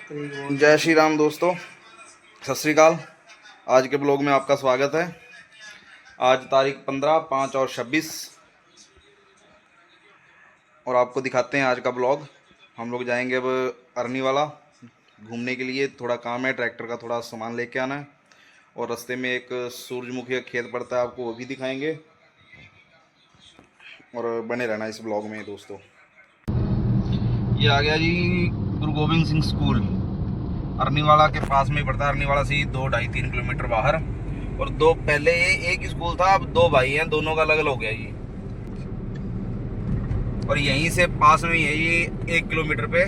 जय श्री राम दोस्तों, सत श्री अकाल। आज के ब्लॉग में आपका स्वागत है। आज तारीख 15, 5 और 26 और आपको दिखाते हैं आज का ब्लॉग। हम लोग जाएंगे अब अरनी वाला घूमने के लिए। थोड़ा काम है, ट्रैक्टर का थोड़ा सामान लेके आना है और रास्ते में एक सूरजमुखी का खेत पड़ता है, आपको वो भी दिखाएंगे और बने रहना इस ब्लॉग में दोस्तों। ये आ गया जी गुरु गोविंद सिंह स्कूल, अरनीवाला के पास में ही पड़ता है। अरनीवाला से 2-2.5-3 किलोमीटर बाहर। और दो पहले ये एक स्कूल था, अब दो भाई हैं, दोनों का अलग अलग हो गया ये। और यहीं से पास में ही है ये 1 किलोमीटर पे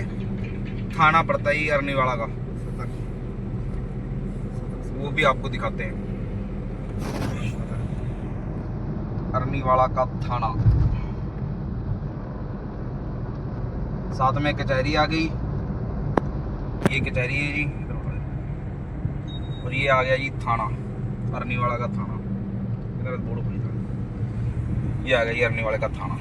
थाना पड़ता है ये अरनीवाला का, वो भी आपको दिखाते हैं। अरनीवाला का थाना, साथ में कचहरी आ गई, ये कचहरी है जी। और ये आ गया जी थाना, अरनीवाला का थाना। इधर बोर्ड खुली था, ये आ गया जी अरनीवाला का थाना।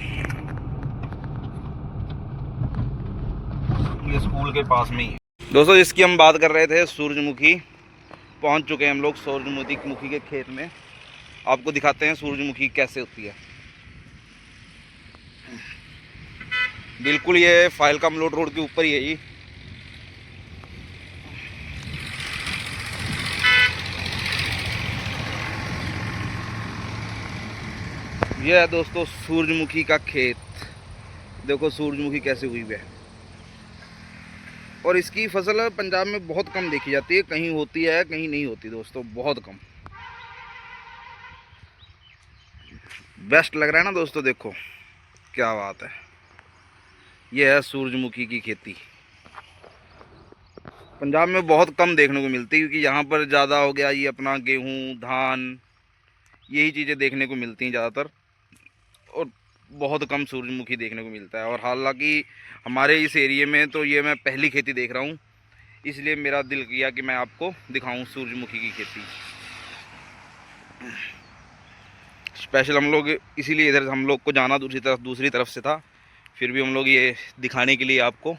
ये स्कूल के पास में ही है दोस्तों। जिसकी हम बात कर रहे थे, सूरजमुखी, पहुंच चुके हैं हम लोग सूरजमुखी के खेत में। आपको दिखाते हैं सूरजमुखी कैसे होती है। बिल्कुल ये फाइल का अमलोड रोड के ऊपर ही है जी। ये है दोस्तों सूरजमुखी का खेत। देखो सूरजमुखी कैसे हुई है। और इसकी फसल पंजाब में बहुत कम देखी जाती है, कहीं होती है कहीं नहीं होती दोस्तों, बहुत कम। बेस्ट लग रहा है ना दोस्तों, देखो क्या बात है। ये है सूरजमुखी की खेती। पंजाब में बहुत कम देखने को मिलती है, क्योंकि यहाँ पर ज़्यादा हो गया ये अपना गेहूँ, धान, यही चीज़ें देखने को मिलती हैं ज़्यादातर। और बहुत कम सूरजमुखी देखने को मिलता है। और हालांकि हमारे इस एरिया में तो ये मैं पहली खेती देख रहा हूँ, इसलिए मेरा दिल किया कि मैं आपको दिखाऊं सूरजमुखी की खेती। स्पेशल हम लोग इसीलिए इधर हम लोग को जाना दूसरी तरफ से था, फिर भी हम लोग ये दिखाने के लिए आपको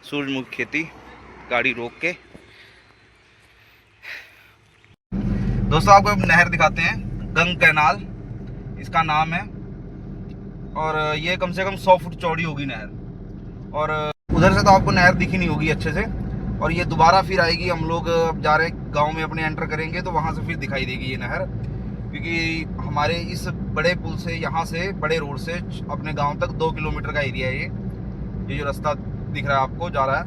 सूरजमुखी खेती गाड़ी रोक के। दोस्तों आपको नहर दिखाते हैं, गंग कैनाल इसका नाम है। और ये कम से कम 100 फुट चौड़ी होगी नहर। और उधर से तो आपको नहर दिखी नहीं होगी अच्छे से। और ये दोबारा फिर आएगी, हम लोग अब जा रहे हैं गांव में अपने एंटर करेंगे तो वहाँ से फिर दिखाई देगी ये नहर। क्योंकि हमारे इस बड़े पुल से, यहाँ से बड़े रोड से अपने गांव तक 2 किलोमीटर का एरिया है ये जो रास्ता दिख रहा है आपको जा रहा है,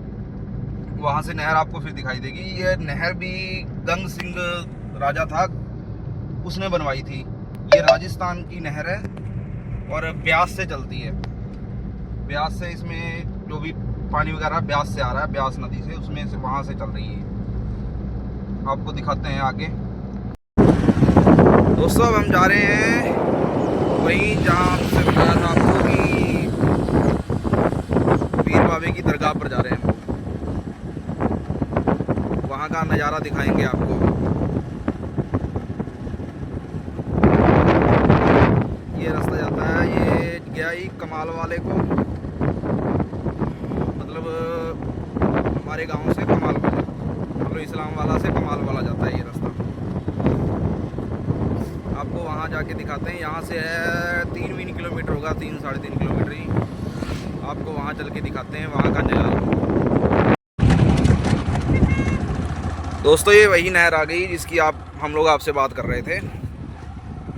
वहाँ से नहर आपको फिर दिखाई देगी। ये नहर भी गंग सिंह राजा था, उसने बनवाई थी। ये राजस्थान की नहर है और ब्यास से चलती है। ब्यास से इसमें जो भी पानी वगैरह ब्यास से आ रहा है, ब्यास नदी से, उसमें से वहाँ से चल रही है। आपको दिखाते हैं आगे। दोस्तों अब हम जा रहे हैं वहीं जहाँ से बताया था आपको कि पीर बाबे की दरगाह पर जा रहे हैं। वहाँ का नज़ारा दिखाएंगे आपको। ये रास्ता जाता है, ये गया ही कमाल वाले को, मतलब हमारे गांव से कमाल वाले, मतलब इस्लाम वाला से कमाल वाला जाता है ये रास्ता। आपको वहाँ जाके दिखाते हैं। यहाँ से है 3 किलोमीटर होगा, 3-3.5 किलोमीटर ही। आपको वहाँ चल के दिखाते हैं वहाँ का नज़ारा। दोस्तों ये वही नहर आ गई जिसकी हम लोग आपसे बात कर रहे थे,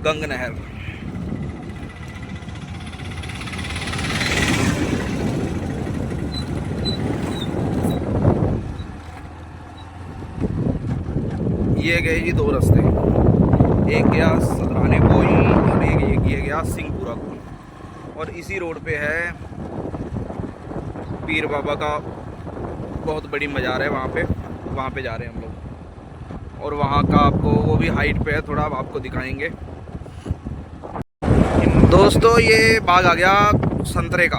गंग नहर। ये गए जी 2 रास्ते, एक गया सदराने को और एक ये गया सिंहपुरा को। और इसी रोड पे है पीर बाबा का बहुत बड़ी मज़ार है, वहाँ पे जा रहे हैं हम लोग। और वहाँ का आपको वो भी हाइट पे है थोड़ा, आपको दिखाएंगे। दोस्तों ये बाग आ गया संतरे का,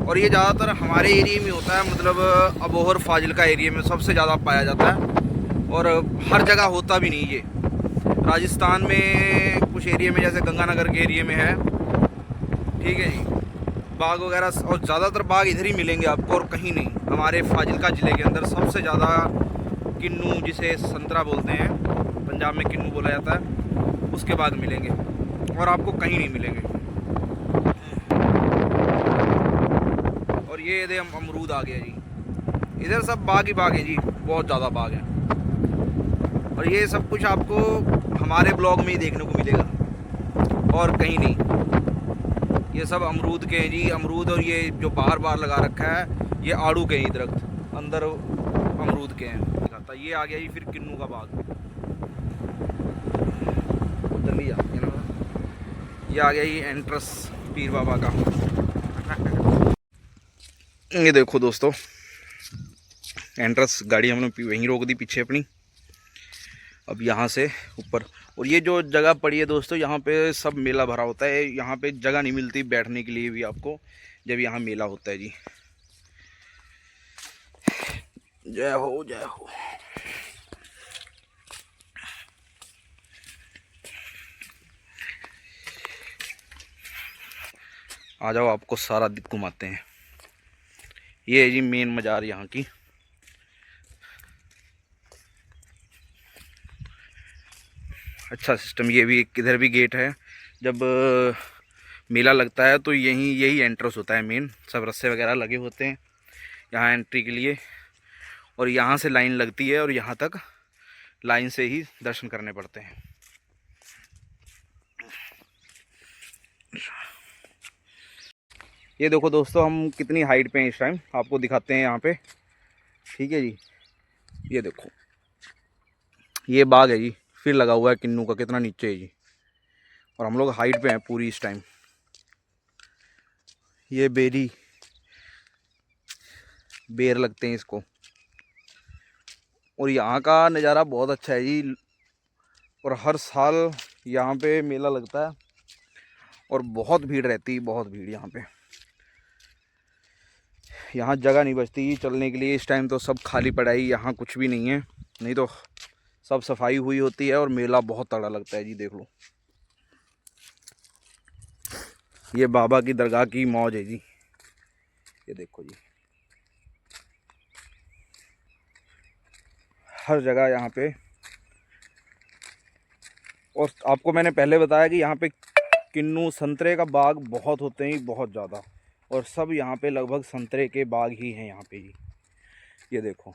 और ये ज़्यादातर हमारे एरिया में होता है, मतलब अबोहर फाजिल्का एरिया में सबसे ज़्यादा पाया जाता है। और हर जगह होता भी नहीं ये। राजस्थान में कुछ एरिया में, जैसे गंगानगर के एरिया में है, ठीक है जी, बाग वगैरह, और ज़्यादातर बाग इधर ही मिलेंगे आपको और कहीं नहीं। हमारे फाजिलका ज़िले के अंदर सबसे ज़्यादा किन्नू, जिसे संतरा बोलते हैं, पंजाब में किन्नू बोला जाता है, उसके बाग मिलेंगे और आपको कहीं नहीं मिलेंगे। और ये इधर अमरूद आ गया जी, इधर सब बाग ही बाग है जी, बहुत ज़्यादा बाग है। और ये सब कुछ आपको हमारे ब्लॉग में ही देखने को मिलेगा और कहीं नहीं। ये सब अमरूद के हैं जी, अमरूद। और ये जो बाहर बाहर लगा रखा है ये आड़ू के हैं, दरख्त अंदर अमरूद के हैं। ये आ गया जी फिर किन्नू का बाग, जल्दी जाती है ना। ये आ गया जी एंट्रेंस पीर बाबा का। ये देखो दोस्तों, एंट्रेंस गाड़ी हमने वहीं रोक दी पीछे अपनी। अब यहाँ से ऊपर, और ये जो जगह पड़ी है दोस्तों, यहाँ पे सब मेला भरा होता है। यहाँ पे जगह नहीं मिलती बैठने के लिए भी आपको, जब यहाँ मेला होता है जी। जय हो जय हो। आ जाओ, आपको सारा घुमाते हैं। ये है जी मेन मज़ार यहाँ की। अच्छा सिस्टम, ये भी किधर भी गेट है। जब मेला लगता है तो यही एंट्रेंस होता है मेन। सब रस्से वगैरह लगे होते हैं यहाँ एंट्री के लिए, और यहाँ से लाइन लगती है और यहाँ तक लाइन से ही दर्शन करने पड़ते हैं। ये देखो दोस्तों, हम कितनी हाइट पे हैं इस टाइम, आपको दिखाते हैं यहाँ पे। ठीक है जी, ये देखो, ये बाग है जी, फिर लगा हुआ है किन्नू का, कितना नीचे है जी। और हम लोग हाइट पे हैं पूरी इस टाइम। ये बेर लगते हैं इसको। और यहाँ का नज़ारा बहुत अच्छा है जी। और हर साल यहाँ पे मेला लगता है और बहुत भीड़ रहती है, बहुत भीड़ यहाँ पे। यहाँ जगह नहीं बचती चलने के लिए। इस टाइम तो सब खाली पड़ा ही, यहाँ कुछ भी नहीं है, नहीं तो सब सफाई हुई होती है और मेला बहुत तगड़ा लगता है जी। देख लो, ये बाबा की दरगाह की मौज है जी। ये देखो जी, हर जगह यहाँ पे। और आपको मैंने पहले बताया कि यहाँ पे किन्नू संतरे का बाग बहुत होते हैं, बहुत ज़्यादा। और सब यहाँ पे लगभग संतरे के बाग ही हैं यहाँ पे जी। ये देखो,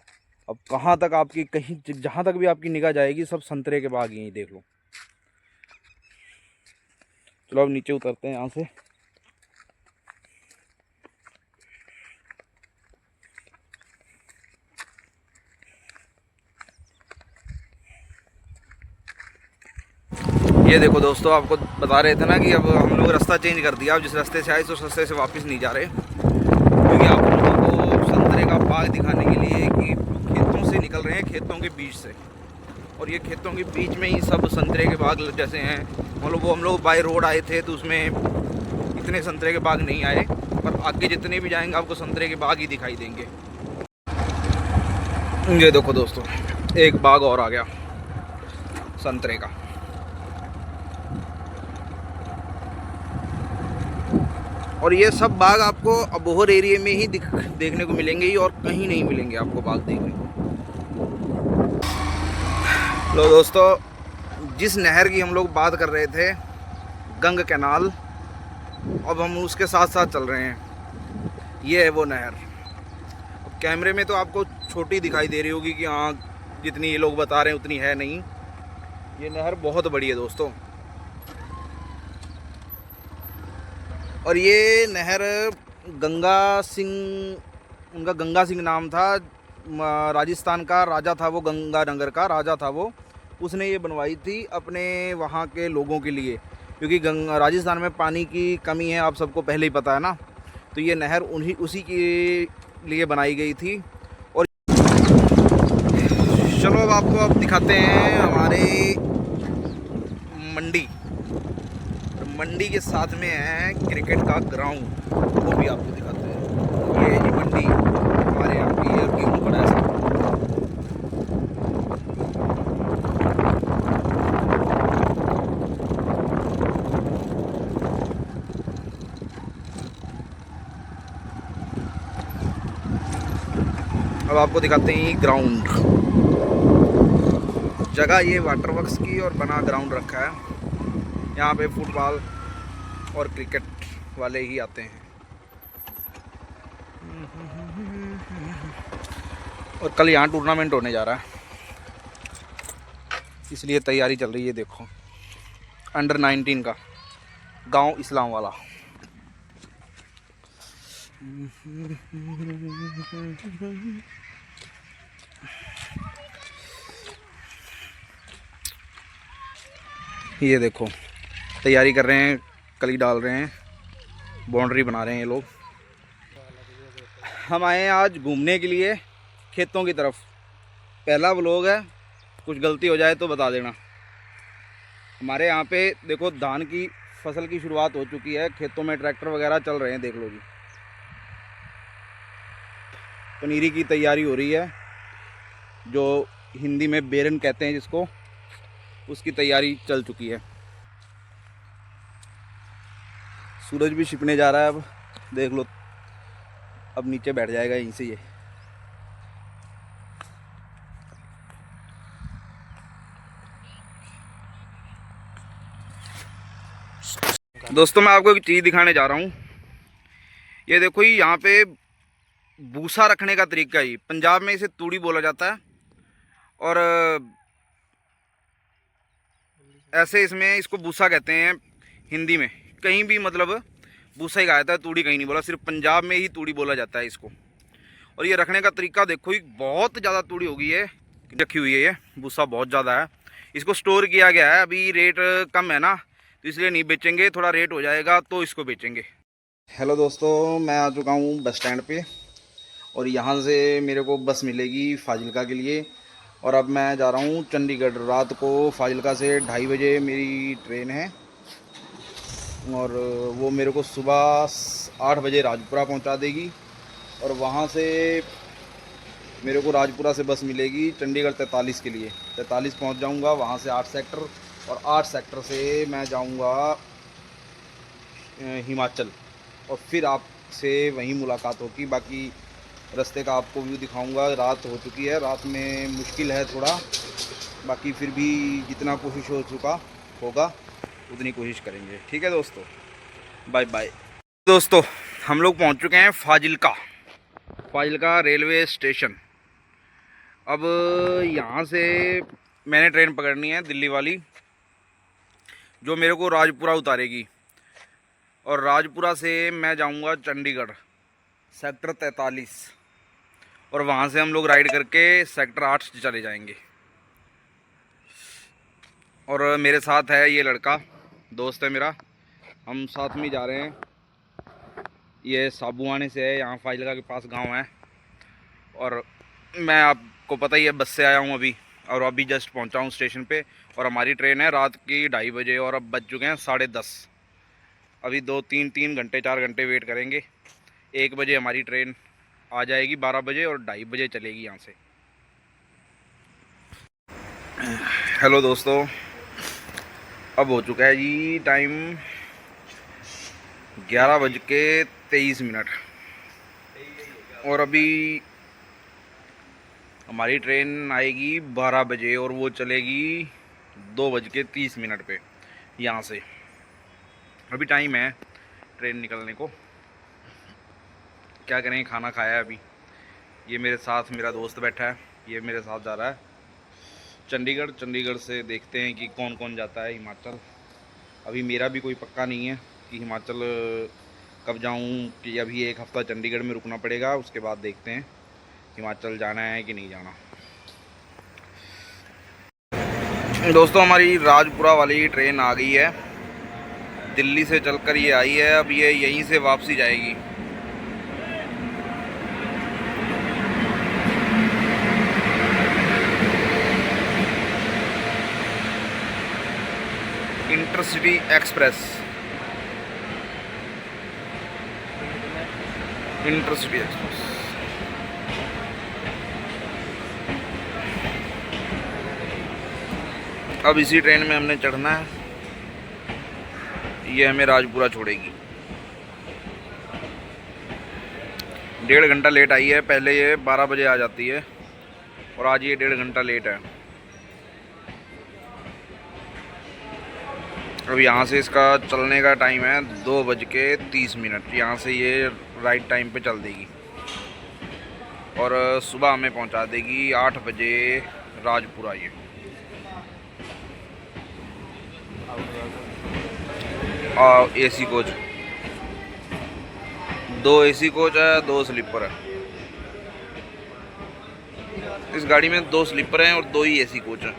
अब कहाँ तक आपकी, कहीं जहाँ तक भी आपकी निगाह जाएगी सब संतरे के बाग ही हैं। देख लो। चलो अब नीचे उतरते हैं यहाँ से। ये देखो दोस्तों, आपको बता रहे थे ना कि अब हम लोग रास्ता चेंज कर दिया। अब जिस रास्ते से आए तो उस रास्ते से वापस नहीं जा रहे, क्योंकि आप लोगों को संतरे का बाग दिखाने के लिए कि खेतों से निकल रहे हैं, खेतों के बीच से। और ये खेतों के बीच में ही सब संतरे के बाग जैसे हैं। हम लोग बाय रोड आए थे तो उसमें इतने संतरे के बाग नहीं आए, पर आगे जितने भी जाएंगे आपको संतरे के बाग ही दिखाई देंगे। ये देखो दोस्तों, एक बाग और आ गया संतरे का। और ये सब बाग आपको अबोहर एरिया में ही देखने को मिलेंगे, और कहीं नहीं मिलेंगे आपको बाग देखने को। लो दोस्तों, जिस नहर की हम लोग बात कर रहे थे, गंग कैनाल, अब हम उसके साथ साथ चल रहे हैं। ये है वो नहर। अब कैमरे में तो आपको छोटी दिखाई दे रही होगी कि हाँ, जितनी ये लोग बता रहे हैं उतनी है नहीं। ये नहर बहुत बड़ी है दोस्तों। और ये नहर गंगा सिंह, उनका गंगा सिंह नाम था, राजस्थान का राजा था वो, गंगानगर का राजा था वो। उसने ये बनवाई थी अपने वहाँ के लोगों के लिए, क्योंकि राजस्थान में पानी की कमी है, आप सबको पहले ही पता है ना। तो ये नहर उसी के लिए बनाई गई थी। और चलो अब आपको दिखाते हैं हमारे मंडी के साथ में है क्रिकेट का ग्राउंड, वो भी आपको दिखाते हैं। ये जी मंडी हमारे यहाँ की है, गेहूँ पड़ा है। अब आपको दिखाते हैं ग्राउंड। जगह ये वाटर वर्क्स की और बना ग्राउंड रखा है। यहाँ पे फुटबॉल और क्रिकेट वाले ही आते हैं। और कल यहाँ टूर्नामेंट होने जा रहा है, इसलिए तैयारी चल रही है। देखो अंडर 19 का, गांव इस्लाम वाला। ये देखो तैयारी कर रहे हैं, कली डाल रहे हैं, बाउंड्री बना रहे हैं ये लोग। हम आए हैं आज घूमने के लिए खेतों की तरफ। पहला व्लॉग है, कुछ गलती हो जाए तो बता देना। हमारे यहाँ पे देखो धान की फसल की शुरुआत हो चुकी है, खेतों में ट्रैक्टर वगैरह चल रहे हैं। देख लो जी, पनीरी की तैयारी हो रही है, जो हिंदी में बेरन कहते हैं जिसको, उसकी तैयारी चल चुकी है। सूरज भी छिपने जा रहा है अब, देख लो। अब नीचे बैठ जाएगा यहीं से ये। दोस्तों मैं आपको एक चीज़ दिखाने जा रहा हूँ। ये देखो ही, यहाँ पे भूसा रखने का तरीका ही, पंजाब में इसे तूड़ी बोला जाता है, और ऐसे इसमें इसको भूसा कहते हैं हिंदी में। कहीं भी मतलब भूसा ही कहा जाता है, तूड़ी कहीं नहीं बोला, सिर्फ पंजाब में ही तूड़ी बोला जाता है इसको। और ये रखने का तरीका देखो ही, बहुत ज़्यादा तूड़ी हो गई है, रखी हुई है। ये भूसा बहुत ज़्यादा है, इसको स्टोर किया गया है। अभी रेट कम है ना, तो इसलिए नहीं बेचेंगे, थोड़ा रेट हो जाएगा तो इसको बेचेंगे। हेलो दोस्तों, मैं आ चुका हूँ बस स्टैंड पे, और यहाँ से मेरे को बस मिलेगी फाजिल्का के लिए। और अब मैं जा रहा हूँ चंडीगढ़। रात को फाजिल्का से 2:30 बजे मेरी ट्रेन है, और वो मेरे को सुबह 8 बजे राजपुरा पहुँचा देगी। और वहाँ से मेरे को राजपुरा से बस मिलेगी चंडीगढ़ 43 के लिए। 43 पहुँच जाऊँगा, वहाँ से 8 सेक्टर, और 8 सेक्टर से मैं जाऊँगा हिमाचल, और फिर आपसे वहीं मुलाकात होगी। बाकी रास्ते का आपको व्यू दिखाऊंगा। रात हो चुकी है, रात में मुश्किल है थोड़ा, बाकी फिर भी जितना कोशिश हो चुका होगा उतनी कोशिश करेंगे। ठीक है दोस्तों, बाय बाय। दोस्तों हम लोग पहुंच चुके हैं फाजिल्का रेलवे स्टेशन। अब यहाँ से मैंने ट्रेन पकड़नी है दिल्ली वाली, जो मेरे को राजपुरा उतारेगी, और राजपुरा से मैं जाऊंगा चंडीगढ़ सेक्टर 43, और वहाँ से हम लोग राइड करके सेक्टर 8 चले जाएंगे। और मेरे साथ है ये लड़का, दोस्त है मेरा, हम साथ में जा रहे हैं। ये साबुआने से है, यहाँ फाजिल्का के पास गांव है। और मैं, आपको पता ही है, बस से आया हूँ अभी, और अभी जस्ट पहुँचा हूँ स्टेशन पे। और हमारी ट्रेन है रात की 2:30 बजे, और अब बज चुके हैं 10:30। अभी 3 घंटे 4 घंटे वेट करेंगे। 1 बजे हमारी ट्रेन आ जाएगी, 12 बजे, और 2:30 बजे चलेगी यहाँ से। हेलो दोस्तों, अब हो चुका है जी टाइम 11:23, और अभी हमारी ट्रेन आएगी 12 बजे, और वो चलेगी 2:30 पे यहाँ से। अभी टाइम है ट्रेन निकलने को, क्या करें, खाना खाया है अभी। ये मेरे साथ मेरा दोस्त बैठा है, ये मेरे साथ जा रहा है चंडीगढ़। चंडीगढ़ से देखते हैं कि कौन कौन जाता है हिमाचल। अभी मेरा भी कोई पक्का नहीं है कि हिमाचल कब जाऊं, कि अभी 1 हफ़्ता चंडीगढ़ में रुकना पड़ेगा, उसके बाद देखते हैं हिमाचल जाना है कि नहीं जाना। दोस्तों हमारी राजपुरा वाली ट्रेन आ गई है, दिल्ली से चलकर ये आई है। अब ये यहीं से वापसी जाएगी। Intercity express, intercity express. अब इसी ट्रेन में हमने चढ़ना है, ये हमें राजपुरा छोड़ेगी। 1.5 घंटा लेट आई है। पहले ये 12 बजे आ जाती है और आज ये 1.5 घंटा लेट है। अब यहाँ से इसका चलने का टाइम है 2:30। यहाँ से ये राइट टाइम पे चल देगी और सुबह हमें पहुँचा देगी 8 बजे राजपुरा। ये एसी कोच, 2 एसी कोच है, 2 स्लीपर है। इस गाड़ी में 2 स्लीपर हैं और 2 ही एसी कोच हैं।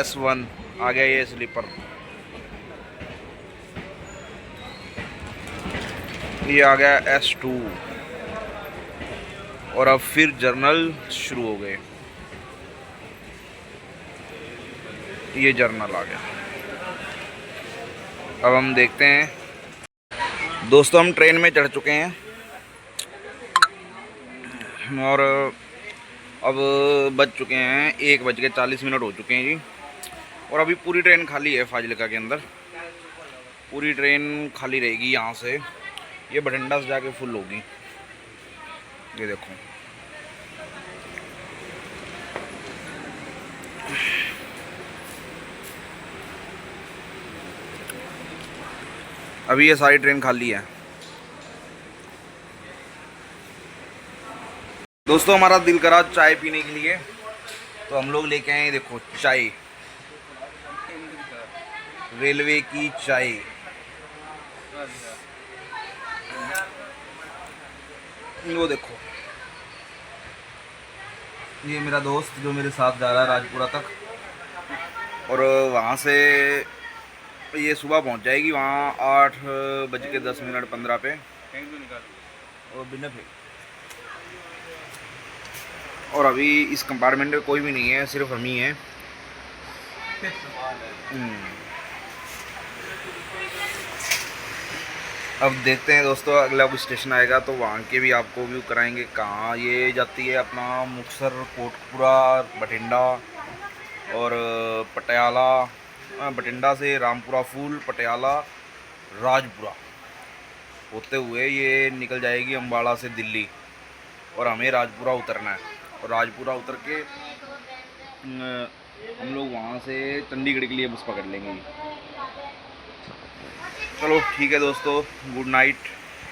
S1 आ गया ये स्लीपर, ये आ गया S2 और अब फिर जर्नल शुरू हो गए। ये जर्नल आ गया। अब हम देखते हैं दोस्तों, हम ट्रेन में चढ़ चुके हैं और अब बज चुके हैं 1:40 हो चुके हैं जी। और अभी पूरी ट्रेन खाली है फाजिलका के अंदर, पूरी ट्रेन खाली रहेगी। यहाँ से ये बठिंडा से जाके फुल होगी। ये देखो, अभी ये सारी ट्रेन खाली है। दोस्तों हमारा दिल करा चाय पीने के लिए, तो हम लोग लेके आए, देखो चाय, रेलवे की चाय। वो देखो, ये मेरा दोस्त जो मेरे साथ जा रहा है राजपुरा तक, और वहाँ से ये सुबह पहुँच जाएगी वहाँ 8:10 पे। और बिना और अभी इस कंपार्टमेंट में कोई भी नहीं है, सिर्फ हम ही हैं। अब देखते हैं दोस्तों, अगला कोई स्टेशन आएगा तो वहाँ के भी आपको व्यू कराएंगे। कहाँ ये जाती है अपना मुक्तसर, कोटपुरा, बठिंडा और पटियाला। बठिंडा से रामपुरा फूल, पटियाला, राजपुरा होते हुए ये निकल जाएगी अम्बाड़ा से दिल्ली, और हमें राजपुरा उतरना है। और राजपुरा उतर के हम लोग वहाँ से चंडीगढ़ के लिए बस पकड़ लेंगे। चलो ठीक है दोस्तों, गुड नाइट।